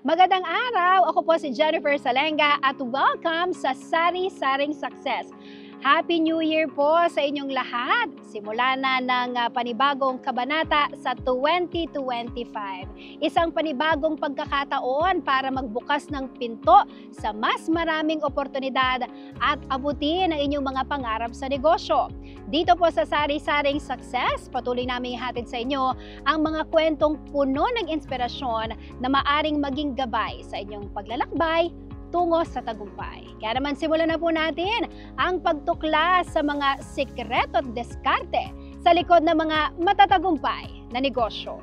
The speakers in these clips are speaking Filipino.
Magandang araw! Ako po si Jennifer Salenga at welcome sa Sari-Saring Success. Happy New Year po sa inyong lahat! Simula na ng panibagong kabanata sa 2025. Isang panibagong pagkakataon para magbukas ng pinto sa mas maraming oportunidad at abutin ang inyong mga pangarap sa negosyo. Dito po sa Sari-Saring Success, patuloy namin ihatid sa inyo ang mga kwentong puno ng inspirasyon na maaring maging gabay sa inyong paglalakbay tungo sa tagumpay. Kaya naman simulan na po natin ang pagtuklas sa mga sikreto at diskarte sa likod ng mga matatagumpay na negosyo.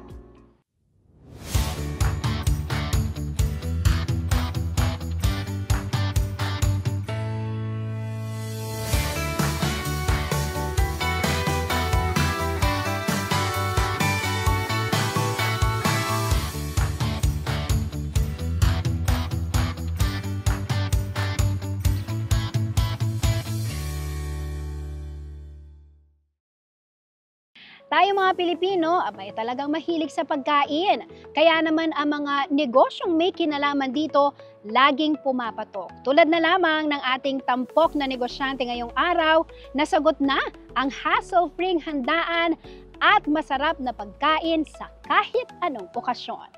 Tayo mga Pilipino, abay talagang mahilig sa pagkain. Kaya naman ang mga negosyong may kinalaman dito, laging pumapatok. Tulad na lamang ng ating tampok na negosyante ngayong araw, nasagot na ang hassle-free handaan at masarap na pagkain sa kahit anong okasyon.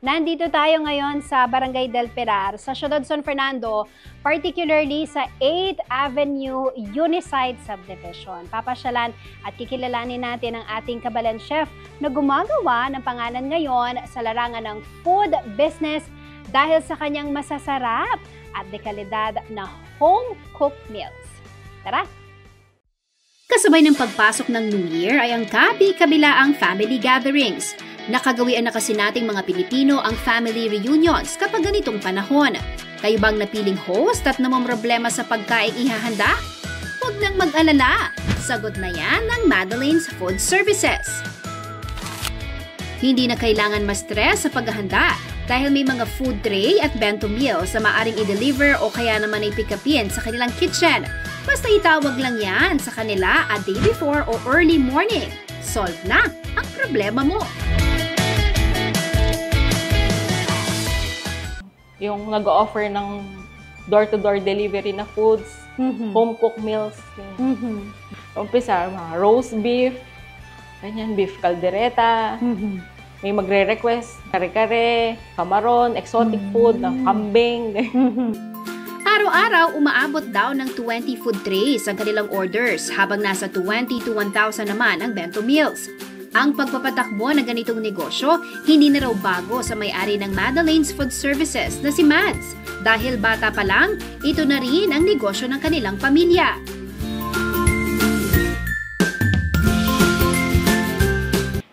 Nandito tayo ngayon sa Barangay del Pilar, sa Ciudad San Fernando, particularly sa 8th Avenue Uniside Subdivision. Papasyalan at kikilalanin natin ang ating kabalan chef na gumagawa ng pangalan ngayon sa larangan ng food business dahil sa kanyang masasarap at dekalidad na home-cooked meals. Tara! Kasabay ng pagpasok ng New Year ay ang kabi-kabilaang family gatherings. Nakagawian na kasi nating mga Pilipino ang family reunions kapag ganitong panahon. Kayo bang napiling host at namomroblema sa pagkain ihahanda? Huwag nang mag-alala, sagot na yan ng Madeline's Food Services. Hindi na kailangan ma-stress sa paghahanda dahil may mga food tray at bento meals na maaring i-deliver o kaya naman ay pick-upin sa kanilang kitchen. Basta itawag lang yan sa kanila a day before o early morning. Solve na ang problema mo! Yung nag-offer ng door-to-door delivery na foods, home-cooked meals. Umpisa, mga roast beef, ganyan, beef caldereta. May magre-request, kare-kare, kamaron, exotic food, kambing. Araw-araw, umaabot daw ng 20 food trays ang kanilang orders habang nasa 20 to 1,000 naman ang bento meals. Ang pagpapatakbo ng ganitong negosyo, hindi na raw bago sa may-ari ng Madeline's Food Services na si Mads. Dahil bata pa lang, ito na rin ang negosyo ng kanilang pamilya.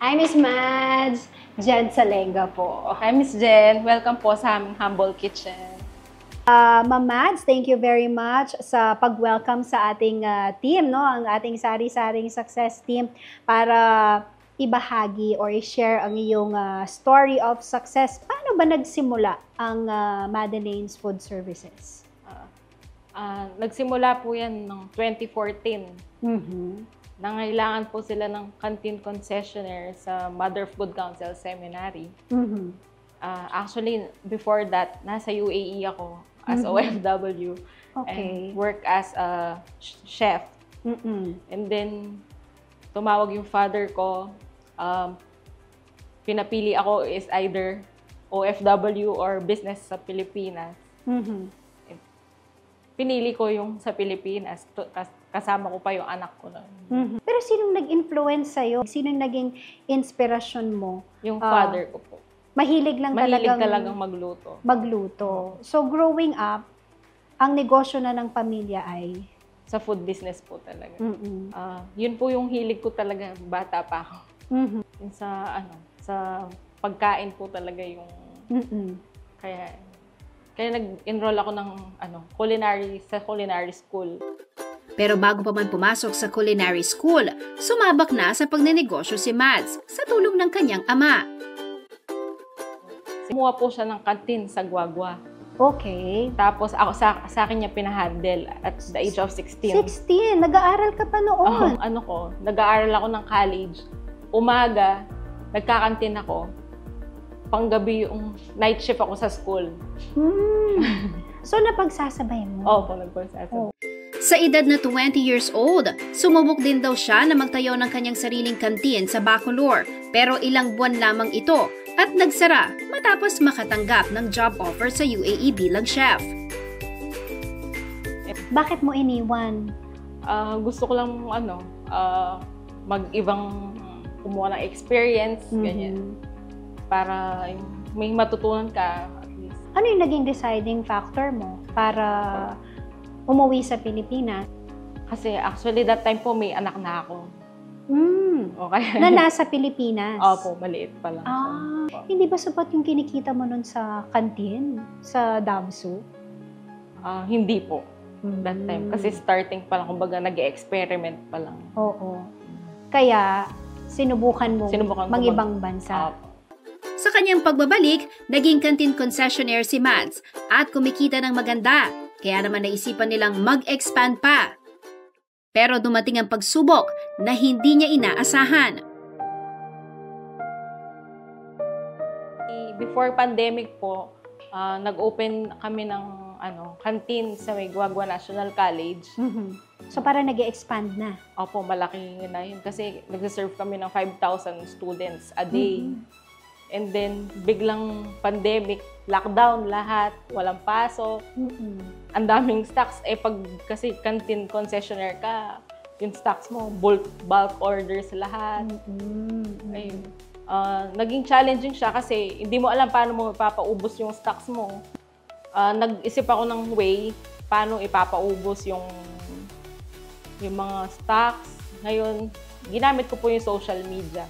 Hi, Miss Mads! Jen Salenga po. Hi, Miss Jen. Welcome po sa aming humble kitchen. Ma'am Mads, thank you very much sa pag-welcome sa ating team, no? Ang ating Sari-Saring Success team para ibahagi or i-share ang iyong story of success. Paano ba nagsimula ang Madeline's Food Services? Nagsimula po yan noong 2014. Nangailangan po sila ng canteen concessionaire sa Mother Food Council Seminary. Actually, before that, nasa UAE ako as OFW and work as a chef. And then, tumawag yung father ko. Pinapili ako is either OFW or business sa Pilipinas. Pinili ko yung sa Pilipinas. Kasama ko pa yung anak ko noon. Pero sinong nag-influence sa'yo? Sinong naging inspirasyon mo? Yung father ko po. Mahilig talagang magluto. So growing up, ang negosyo na ng pamilya ay? Sa food business po talaga. Yun po yung hilig ko talaga, bata pa ako. Yun sa pagkain po talaga yung... Kaya nag-enroll ako ng culinary school. Pero bago pa man pumasok sa culinary school, sumabak na sa pagnenegosyo si Mads sa tulong ng kanyang ama. kumuha po siya ng kantin sa Guagua. Okay. Tapos ako sa akin niya pinahandle at the age of 16. 16? Nag-aaral ka pa noon? Nag-aaral ako ng college. Umaga, nagkakantin ako. Panggabi yung night shift ako sa school. So, napagsasabay mo? Opo, nagpagsasabay. Sa edad na 20 years old, sumubok din daw siya na magtayo ng kanyang sariling kantin sa Bacolor. Pero ilang buwan lamang ito at nagsara matapos makatanggap ng job offer sa UAE bilang chef. Bakit mo iniwan? Gusto ko lang mag-ibang kumuha ng experience, ganyan. Para may matutunan ka at least. Ano yung naging deciding factor mo para umuwi sa Pilipinas? Kasi actually that time po may anak na ako. Okay. Na nasa Pilipinas? Opo, maliit pa lang. Hindi ba sapat yung kinikita mo nun sa kantin? Sa Damsu? Hindi po. That time. Kasi starting pa lang, kumbaga nag-experiment pa lang. Oo. Kaya, sinubukan mo mag-ibang bansa. Sa kanyang pagbabalik, naging canteen concessionaire si Mads at kumikita ng maganda. Kaya naman naisipan nilang mag-expand pa. Pero dumating ang pagsubok na hindi niya inaasahan. Before pandemic po, nag-open kami ng canteen sa may Guagua National College. So para nag-expand na? Opo, malaki na yun. Kasi nag-serve kami ng 5,000 students a day. And then, biglang pandemic, lockdown lahat, walang pasok. Ang daming stocks. Kasi canteen concessionaire ka, yung stocks mo, bulk orders lahat. Ayun. Naging challenging siya kasi hindi mo alam paano mo ipapaubos yung stocks mo. Nag-isip ako ng way paano ipapaubos yung mga stocks. Ngayon, ginamit ko po yung social media.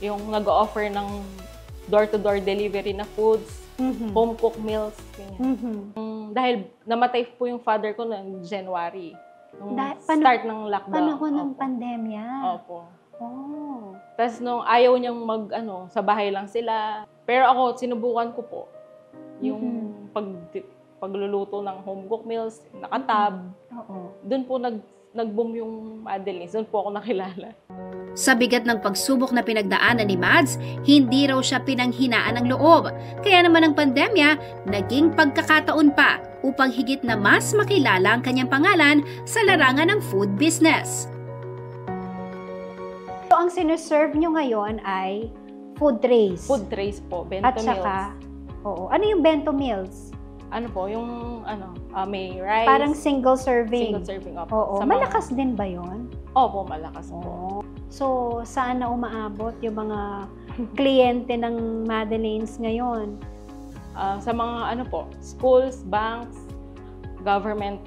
Yung nag-offer ng door-to-door delivery na foods, home-cooked meals. Dahil namatay po yung father ko noong January. Start ng lockdown. Panahon ng pandemya. Opo. Tapos nung ayaw niyang sa bahay lang sila. Pero ako, sinubukan ko po. Yung pagluluto ng home-cooked meals, nakatab. Doon po nag-boom yung Madeleines. Doon po ako nakilala. Sa bigat ng pagsubok na pinagdaanan ni Mads, hindi raw siya pinanghinaan ng loob. Kaya naman ang pandemya, naging pagkakataon pa upang higit na mas makilala ang kanyang pangalan sa larangan ng food business. So, ang sinuserve nyo ngayon ay food trays? Food trays po, bento at saka, meals. Ano yung bento meals? May rice. Parang single serving. Single serving, opo. Malakas din ba yon? Opo, malakas po. So, saan na umaabot yung mga kliyente ng Madeleines ngayon? Sa mga schools, banks, government.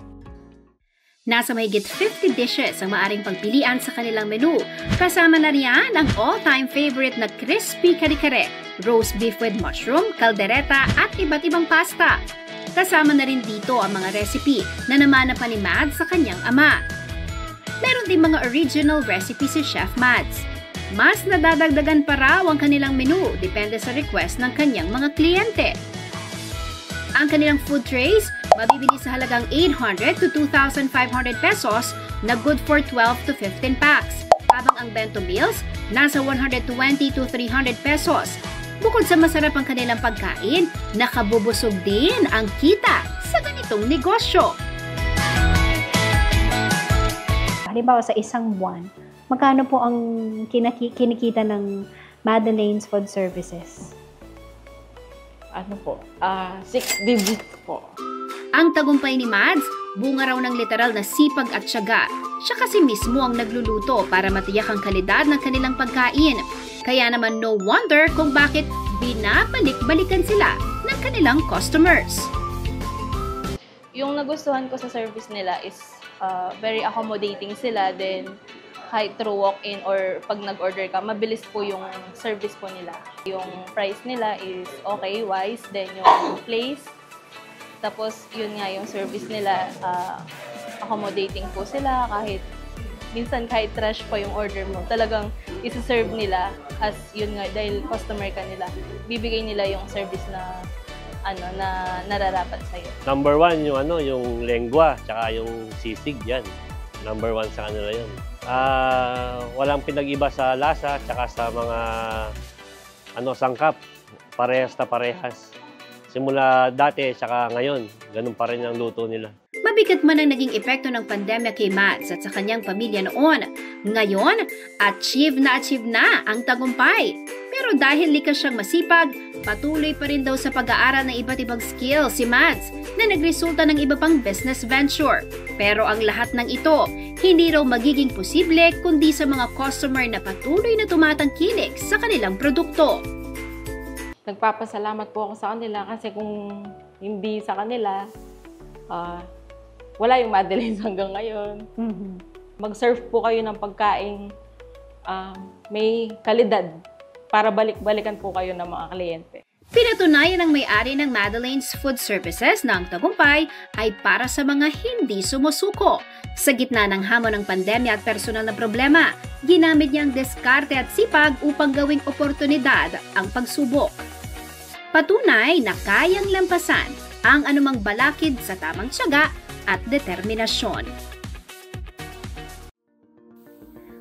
Nasa mahigit 50 dishes ang maaring pagpilian sa kanilang menu. Kasama na riyan ang all-time favorite na crispy kare-kare, roast beef with mushroom, caldereta at iba't ibang pasta. Kasama na rin dito ang mga recipe na namana pa ni Mads sa kanyang ama. Meron din mga original recipe si Chef Mads. Mas nadadagdagan pa raw ang kanilang menu depende sa request ng kanyang mga kliyente. Ang kanilang food trays mabibili sa halagang 800 to 2,500 pesos na good for 12 to 15 packs. Habang ang bento meals nasa 120 to 300 pesos. Bukod sa masarap ang kanilang pagkain, nakabubusog din ang kita sa ganitong negosyo. Halimbawa sa isang buwan, magkano po ang kinikita ng Madeleines Food Services? 6 digits po. Ang tagumpay ni Mads, bunga raw ng literal na sipag at tiyaga. Siya kasi mismo ang nagluluto para matiyak ang kalidad ng kanilang pagkain. Kaya naman no wonder kung bakit binabalik-balikan sila ng kanilang customers. Yung nagustuhan ko sa service nila is very accommodating sila. Then, kahit through walk-in or pag nag-order ka, mabilis po yung service po nila. Yung price nila is okay, wise. Then, yung place. Tapos, yun nga yung service nila, accommodating po sila. Minsan kahit trash pa yung order mo, talagang isi-serve nila as yun nga, dahil customer ka nila, bibigay nila yung service na na nararapat sa'yo. Number 1 yung yung lengua, tsaka yung sisig yan. Number 1 sa kanila yun. Walang pinag-iba sa lasa, tsaka sa mga sangkap. Parehas na parehas. Simula dati, tsaka ngayon, ganun pa rin ang luto nila. Mabigat man ang naging epekto ng pandemya kay Mads at sa kanyang pamilya noon. Ngayon, achieve na ang tagumpay. Pero dahil likas siyang masipag, patuloy pa rin daw sa pag-aaral ng iba't ibang skills si Mads na nagresulta ng iba pang business venture. Pero ang lahat ng ito, hindi raw magiging posible kundi sa mga customer na patuloy na tumatangkilik sa kanilang produkto. Nagpapasalamat po ako sa kanila kasi kung hindi sa kanila, wala yung Madeleines hanggang ngayon. Mag-serve po kayo ng pagkain may kalidad para balik-balikan po kayo ng mga kliyente. Pinatunayan ng may-ari ng Madeleine's Food Services na ang tagumpay ay para sa mga hindi sumusuko. Sa gitna ng hamon ng pandemya at personal na problema, ginamit niya ang diskarte at sipag upang gawing oportunidad ang pagsubok. Patunay na kayang lampasan ang anumang balakid sa tamang tiyaga at determinasyon.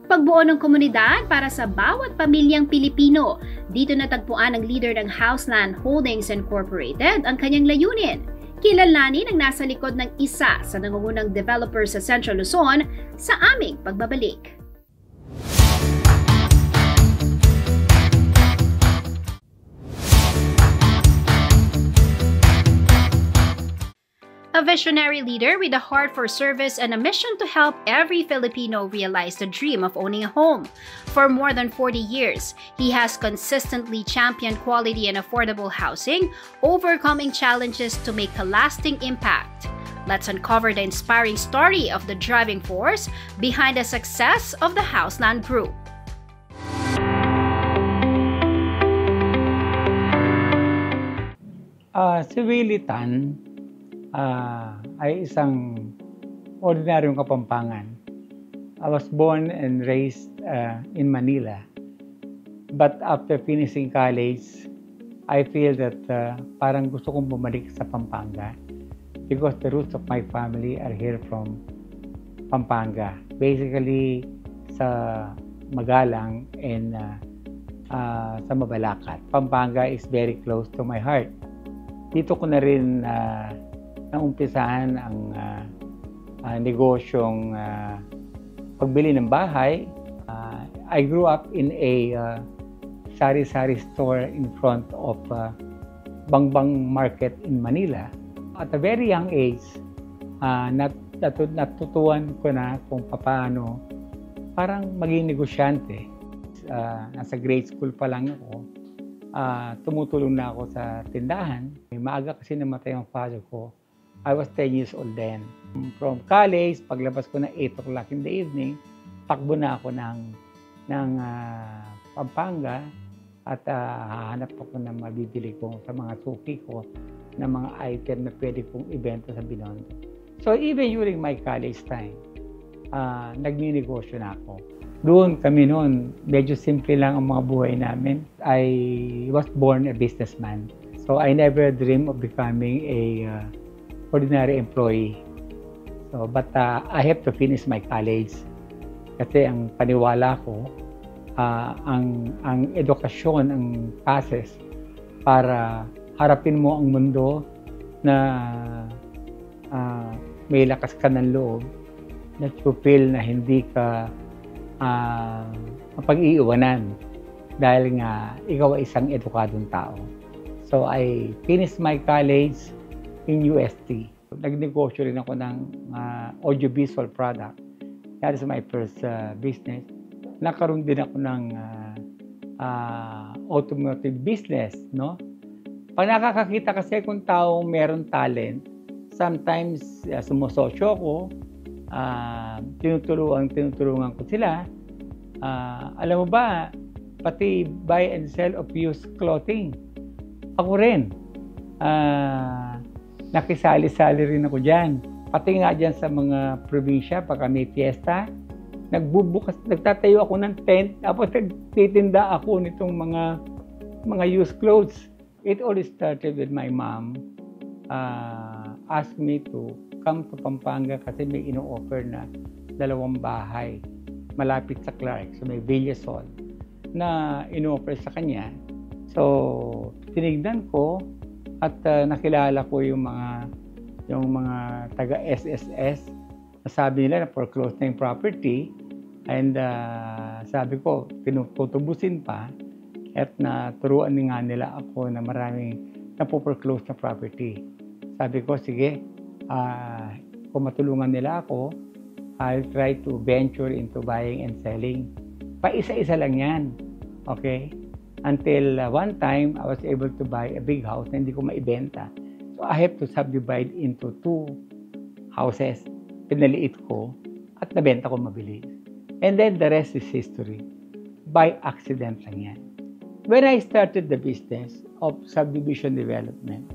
Pagbuo ng komunidad para sa bawat pamilyang Pilipino. Dito natagpuan ng leader ng Houseland Holdings Incorporated ang kanyang layunin. Kilalanin ang nasa likod ng isa sa nangungunang developer sa Central Luzon sa aming pagbabalik. A visionary leader with a heart for service and a mission to help every Filipino realize the dream of owning a home. For more than 40 years, he has consistently championed quality and affordable housing, overcoming challenges to make a lasting impact. Let's uncover the inspiring story of the driving force behind the success of the Houseland Group. Si Willie Tan ay isang ordinaryong Kapampangan. I was born and raised in Manila. But after finishing college, I feel that parang gusto kong bumalik sa Pampanga because the roots of my family are here from Pampanga. Basically, sa Magalang and sa Mabalacat. Pampanga is very close to my heart. Dito ko na rin naumpisahan ang negosyong pagbili ng bahay. I grew up in a sari-sari store in front of Bangbang Market in Manila. At a very young age, natutuwan ko na kung paano parang maging negosyante. Nasa grade school pa lang ako, tumutulong na ako sa tindahan. Maaga kasi namatay ang father ko. I was 10 years old then. From college, paglabas ko na 8 o'clock in the evening, takbo na ako ng Pampanga at hahanap ako ng mabibili ko sa mga suki ko ng mga item na pwede kong ibenta sa Binondo. So even during my college time, nagninegosyo na ako. Doon kami noon, medyo simple lang ang mga buhay namin. I was born a businessman. So I never dreamed of becoming a ordinary employee. So, but I have to finish my college. Kasi ang paniwala ko, ang edukasyon, ang passes para harapin mo ang mundo na may lakas ka ng loob, na you feel na hindi ka mapag-iiwanan dahil nga ikaw ay isang edukadong tao. So I finished my college in UST. Nagnegosyo rin ako ng audiovisual product. That is my first business. Nakaroon din ako ng automotive business, no? Pag nakakakita kasi kung taong meron talent, sometimes sumusosyo ko, tinutulungan ko sila. Alam mo ba, pati buy and sell of used clothing. Ako rin. Nakisali-sali rin ako dyan. Pati nga dyan sa mga probinsya, pagka may fiesta, nagtatayo ako ng tent, tapos nagtitinda ako nitong mga used clothes. It all started with my mom asked me to come to Pampanga kasi may ino-offer na 2 bahay malapit sa Clark, so may Villasol na ino-offer sa kanya. So, tinignan ko at nakilala ko yung mga taga SSS. Sabi nila na foreclose na yung property, and sabi ko, tinutubusin pa at naturuan nga nila ako na maraming napo-foreclose na property. Sabi ko, sige, kung matulungan nila ako, I'll try to venture into buying and selling. Pa-isa-isa lang yan. Okay? Until one time, I was able to buy a big house na hindi ko maibenta. So, I have to subdivide into 2 houses. Pinaliit ko at nabenta ko mabilis. And then the rest is history. By accident lang yan. When I started the business of subdivision development,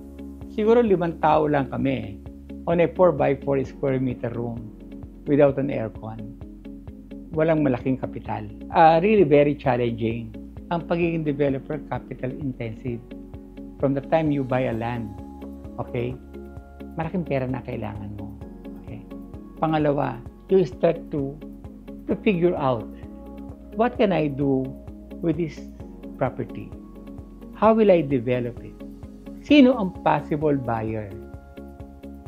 siguro 5 tao lang kami on a 4x4 square meter room without an aircon. Walang malaking kapital. Really very challenging. Ang pagiging developer, capital intensive. From the time you buy a land, okay, malaking pera na kailangan mo. Pangalawa, you start to figure out, what can I do with this property? How will I develop it? Sino ang possible buyer?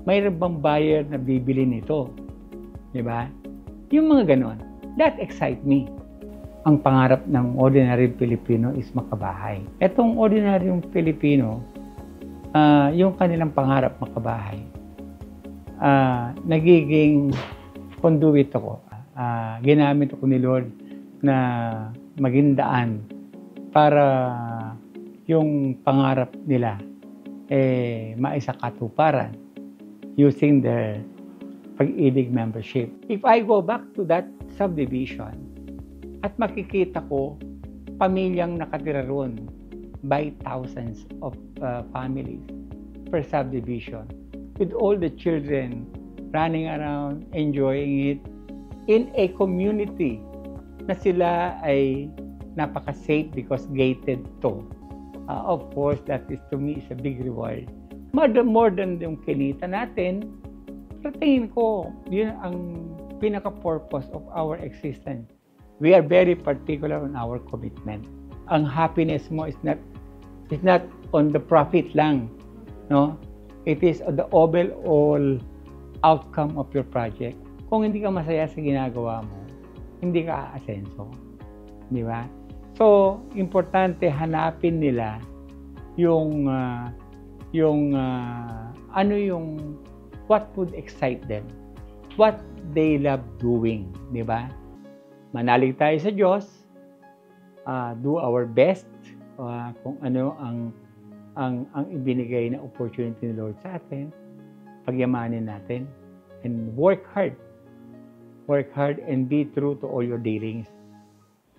Mayroon bang buyer na bibili nito? Diba? Yung mga ganon, that excite me. Ang pangarap ng ordinary Pilipino is makabahay. Etong ordinaryong Pilipino, yung kanilang pangarap makabahay, nagiging conduit ako. Ginamit ako ni Lord na maging daan para yung pangarap nila maisakatuparan using their Pag-ibig membership. If I go back to that subdivision at makikita ko pamilyang nakatira roon by thousands of families per subdivision, with all the children running around, enjoying it, in a community na sila ay napaka-safe because gated to. Of course, that is to me is a big reward. More than yung kinita natin, sa tingin ko, yun ang pinaka-purpose of our existence. We are very particular on our commitment. Ang happiness mo is not on the profit lang, no? It is the overall outcome of your project. Kung hindi ka masaya sa ginagawa mo, hindi ka aasenso. Di ba? So, importante hanapin nila yung what would excite them, what they love doing, di ba? Manalig tayo sa Diyos, do our best kung ano ang ibinigay na opportunity ni Lord sa atin, pagyamanin natin, and work hard and be true to all your dealings.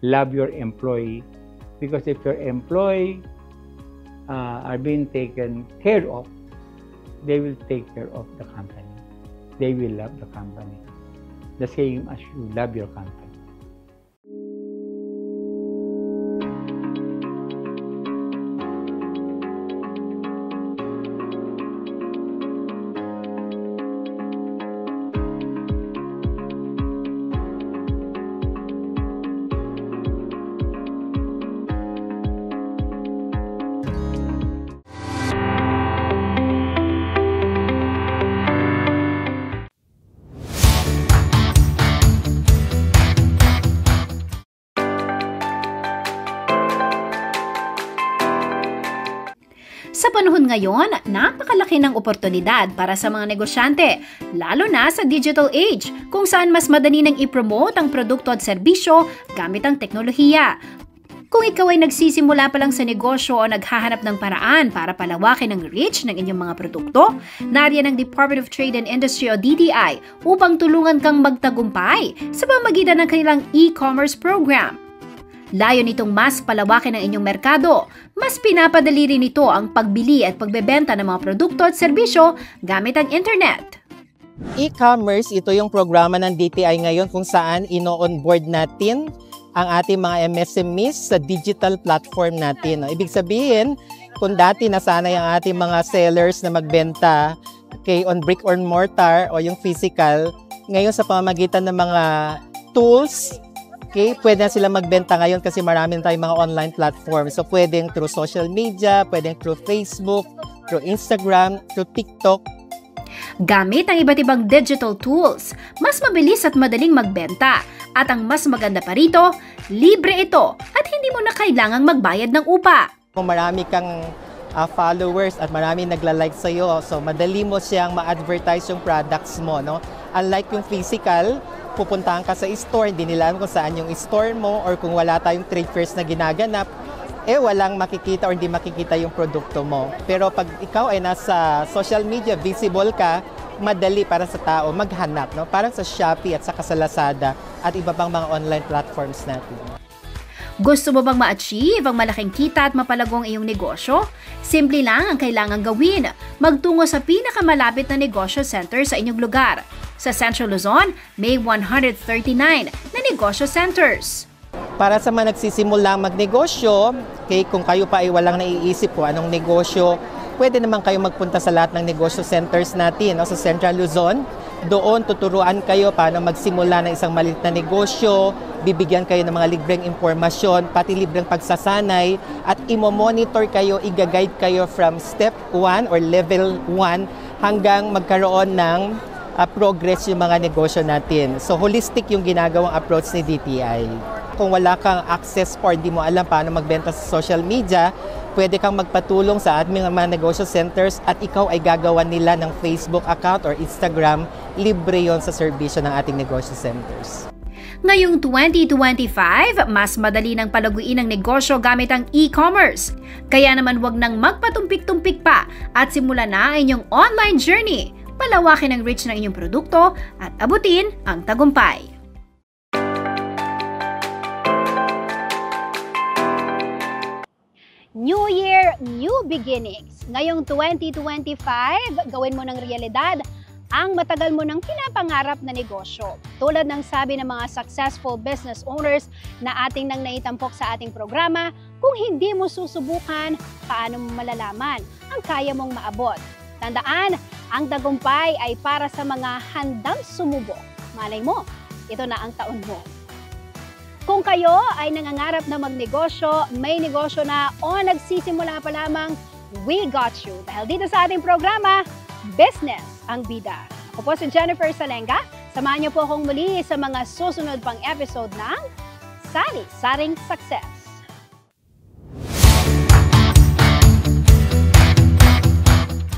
Love your employee, because if your employee are being taken care of, they will take care of the company. They will love the company, the same as you love your company. Sa panahon ngayon, napakalaki ng oportunidad para sa mga negosyante, lalo na sa digital age, kung saan mas madali nang i-promote ang produkto at serbisyo gamit ang teknolohiya. Kung ikaw ay nagsisimula pa lang sa negosyo o naghahanap ng paraan para palawakin ang reach ng inyong mga produkto, nariyan ang Department of Trade and Industry o DTI upang tulungan kang magtagumpay sa pamamagitan ng kanilang e-commerce program. Layo nitong mas palawakin ang inyong merkado, mas pinapadali rin ito ang pagbili at pagbebenta ng mga produkto at serbisyo gamit ang internet. E-commerce, ito yung programa ng DTI ngayon kung saan ino-onboard natin ang ating mga MSMEs sa digital platform natin. Ibig sabihin, kung dati nasanay ang ating mga sellers na magbenta on brick or mortar o yung physical, ngayon sa pamamagitan ng mga tools, pwede na sila magbenta ngayon kasi marami na tayong mga online platforms. So pwedeng through social media, pwedeng through Facebook, through Instagram, through TikTok. Gamit ang iba't ibang digital tools, mas mabilis at madaling magbenta. At ang mas maganda pa rito, libre ito at hindi mo na kailangang magbayad ng upa. Kung marami kang followers at marami nagla-like sa'yo, so madali mo siyang ma-advertise yung products mo. No? Unlike yung physical, pupuntahan ka sa store, hindi nila alam kung saan yung store mo or kung wala tayong trade fairs na ginaganap, walang makikita or hindi makikita yung produkto mo. Pero pag ikaw ay nasa social media, visible ka, madali para sa tao maghanap. No? Parang sa Shopee at sa Lazada at iba pang mga online platforms natin. Gusto mo bang ma-achieve ang malaking kita at mapalagong iyong negosyo? Simple lang ang kailangang gawin. Magtungo sa pinakamalapit na negosyo center sa inyong lugar. Sa Central Luzon, may 139 na negosyo centers. Para sa mga nagsisimula magnegosyo, kung kayo pa ay walang naiisip kung anong negosyo, pwede naman kayo magpunta sa lahat ng negosyo centers natin sa Central Luzon. Doon tuturuan kayo paano magsimula ng isang maliit na negosyo, bibigyan kayo ng mga libreng impormasyon, pati libreng pagsasanay, at imo-monitor kayo, i-guide kayo from step 1 or level 1 hanggang magkaroon ng progress yung mga negosyo natin. So holistic yung ginagawang approach ni DTI. Kung wala kang access or di mo alam paano magbenta sa social media, pwede kang magpatulong sa aming mga negosyo centers at ikaw ay gagawa nila ng Facebook account or Instagram. Libre yon sa serbisyo ng ating negosyo centers. Ngayong 2025, mas madali ng palaguin ang negosyo gamit ang e-commerce. Kaya naman wag nang magpatumpik-tumpik pa at simulan na ang inyong online journey. Palawakin ang reach ng inyong produkto at abutin ang tagumpay. New Year, new beginnings. Ngayong 2025, gawin mo ng realidad ang matagal mo nang pinapangarap na negosyo. Tulad ng sabi ng mga successful business owners na ating nang naitampok sa ating programa, kung hindi mo susubukan, paano mo malalaman ang kaya mong maabot? Tandaan, ang tagumpay ay para sa mga handang sumubok. Malay mo, ito na ang taon mo. Kung kayo ay nangangarap na magnegosyo, may negosyo na o nagsisimula pa lamang, we got you. Dahil dito sa ating programa, Business ang Bida. Ako po si Jennifer Salenga. Samahan niyo po akong muli sa mga susunod pang episode ng Sari Saring Success.